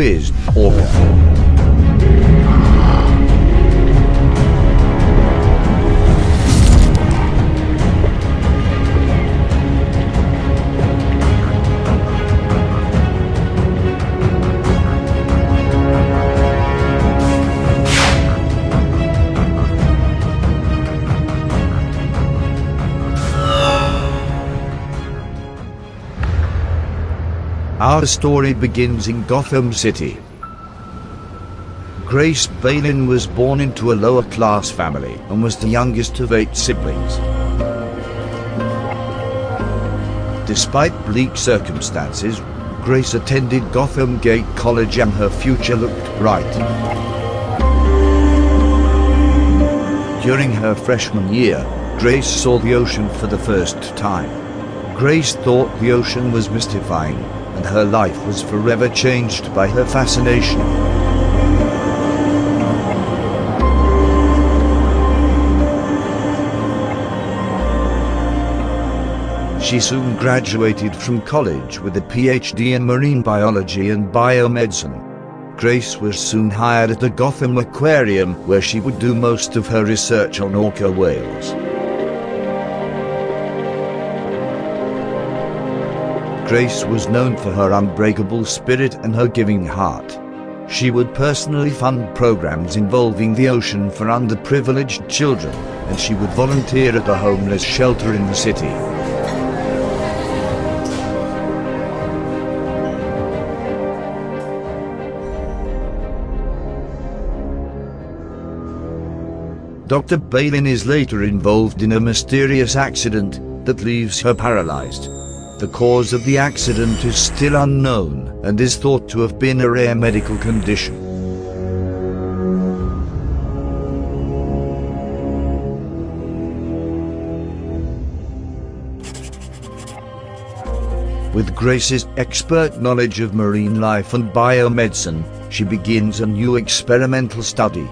is Orca. Our story begins in Gotham City. Grace Balin was born into a lower-class family and was the youngest of 8 siblings. Despite bleak circumstances, Grace attended Gotham Gate College and her future looked bright. During her freshman year, Grace saw the ocean for the first time. Grace thought the ocean was mystifying, and her life was forever changed by her fascination. She soon graduated from college with a PhD in marine biology and biomedicine. Grace was soon hired at the Gotham Aquarium, where she would do most of her research on orca whales. Grace was known for her unbreakable spirit and her giving heart. She would personally fund programs involving the ocean for underprivileged children, and she would volunteer at a homeless shelter in the city. Dr. Balin is later involved in a mysterious accident that leaves her paralyzed. The cause of the accident is still unknown and is thought to have been a rare medical condition. With Grace's expert knowledge of marine life and biomedicine, she begins a new experimental study.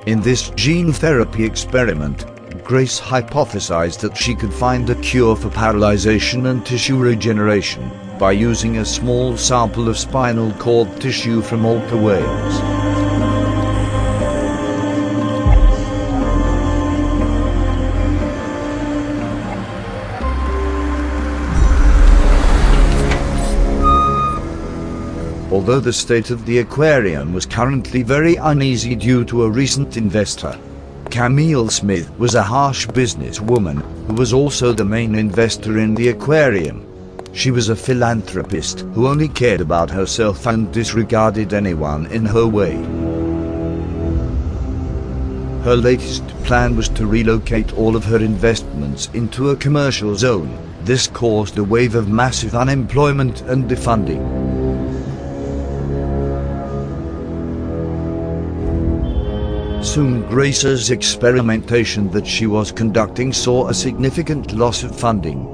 In this gene therapy experiment, Grace hypothesized that she could find a cure for paralyzation and tissue regeneration by using a small sample of spinal cord tissue from orca whales. Although the state of the aquarium was currently very uneasy due to a recent investor, Camille Smith was a harsh businesswoman who was also the main investor in the aquarium. She was a philanthropist who only cared about herself and disregarded anyone in her way. Her latest plan was to relocate all of her investments into a commercial zone. This caused a wave of massive unemployment and defunding. Soon Grace's experimentation that she was conducting saw a significant loss of funding.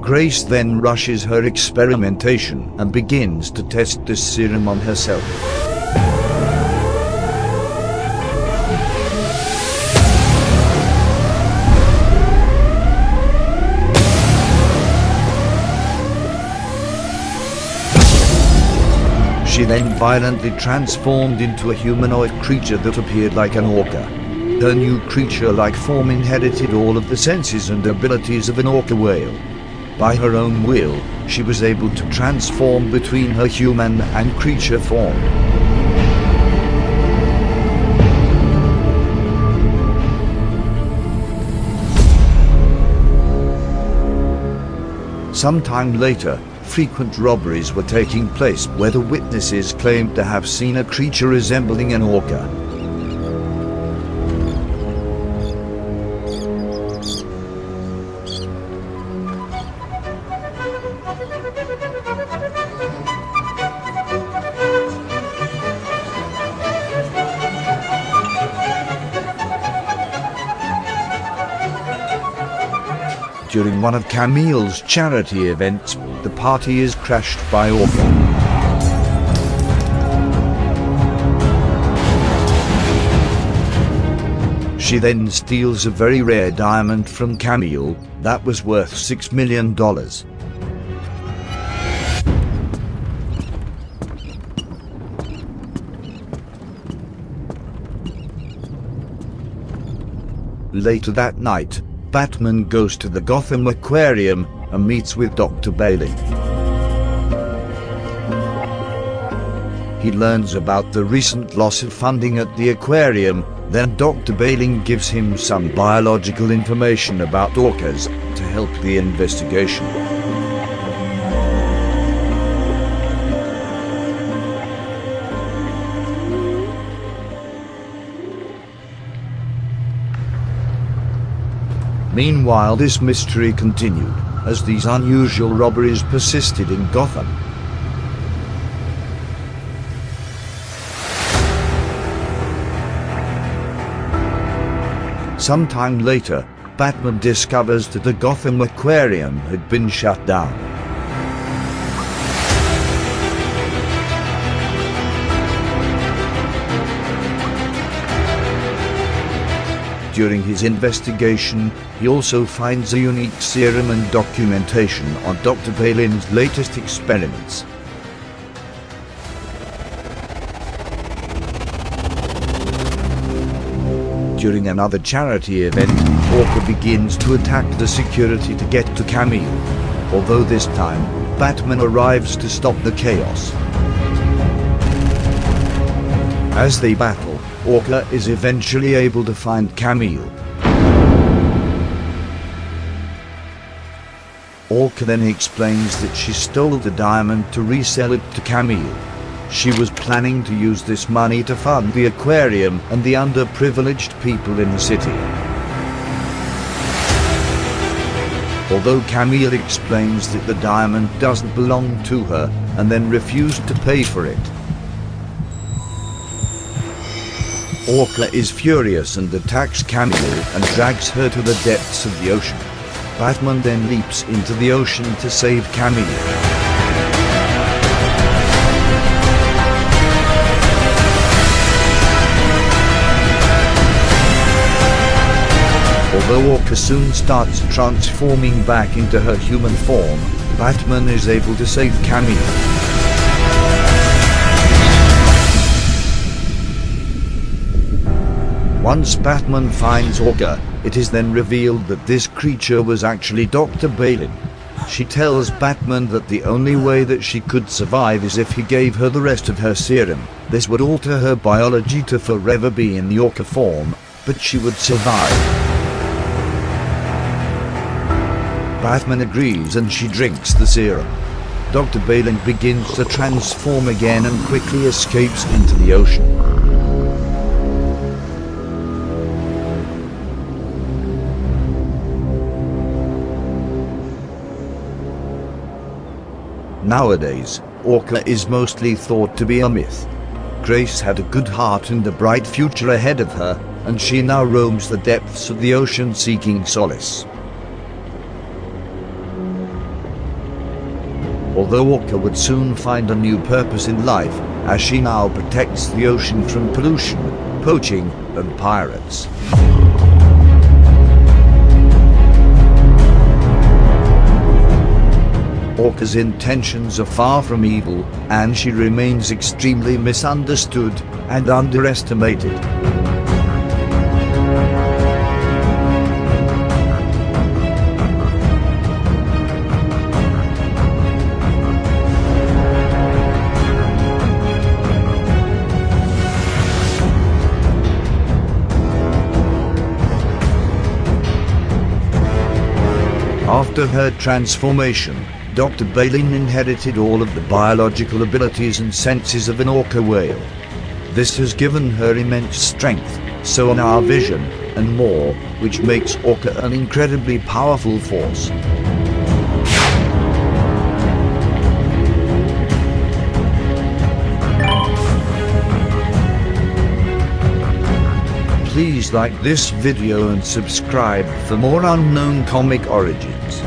Grace then rushes her experimentation and begins to test this serum on herself. She then violently transformed into a humanoid creature that appeared like an orca. Her new creature-like form inherited all of the senses and abilities of an orca whale. By her own will, she was able to transform between her human and creature form. Sometime later, frequent robberies were taking place where the witnesses claimed to have seen a creature resembling an orca. During one of Camille's charity events, the party is crashed by Orca. She then steals a very rare diamond from Camille that was worth $6 million. Later that night, Batman goes to the Gotham Aquarium and meets with Dr. Balin. He learns about the recent loss of funding at the aquarium, then Dr. Balin gives him some biological information about orcas to help the investigation. Meanwhile, this mystery continued, as these unusual robberies persisted in Gotham. Sometime later, Batman discovers that the Gotham Aquarium had been shut down. During his investigation, he also finds a unique serum and documentation on Dr. Balin's latest experiments. During another charity event, Orca begins to attack the security to get to Camille, although this time, Batman arrives to stop the chaos. As they battle, Orca is eventually able to find Camille. Orca then explains that she stole the diamond to resell it to Camille. She was planning to use this money to fund the aquarium and the underprivileged people in the city. Although Camille explains that the diamond doesn't belong to her, and then refused to pay for it. Orca is furious and attacks Camille and drags her to the depths of the ocean. Batman then leaps into the ocean to save Camille. Although Orca soon starts transforming back into her human form, Batman is able to save Camille. Once Batman finds Orca, it is then revealed that this creature was actually Dr. Balin. She tells Batman that the only way that she could survive is if he gave her the rest of her serum. This would alter her biology to forever be in the Orca form, but she would survive. Batman agrees and she drinks the serum. Dr. Balin begins to transform again and quickly escapes into the ocean. Nowadays, Orca is mostly thought to be a myth. Grace had a good heart and a bright future ahead of her, and she now roams the depths of the ocean seeking solace. Although Orca would soon find a new purpose in life, as she now protects the ocean from pollution, poaching, and pirates. Orca's intentions are far from evil, and she remains extremely misunderstood and underestimated. After her transformation, Dr. Balin inherited all of the biological abilities and senses of an orca whale. This has given her immense strength, sonar vision, and more, which makes Orca an incredibly powerful force. Please like this video and subscribe for more unknown comic origins.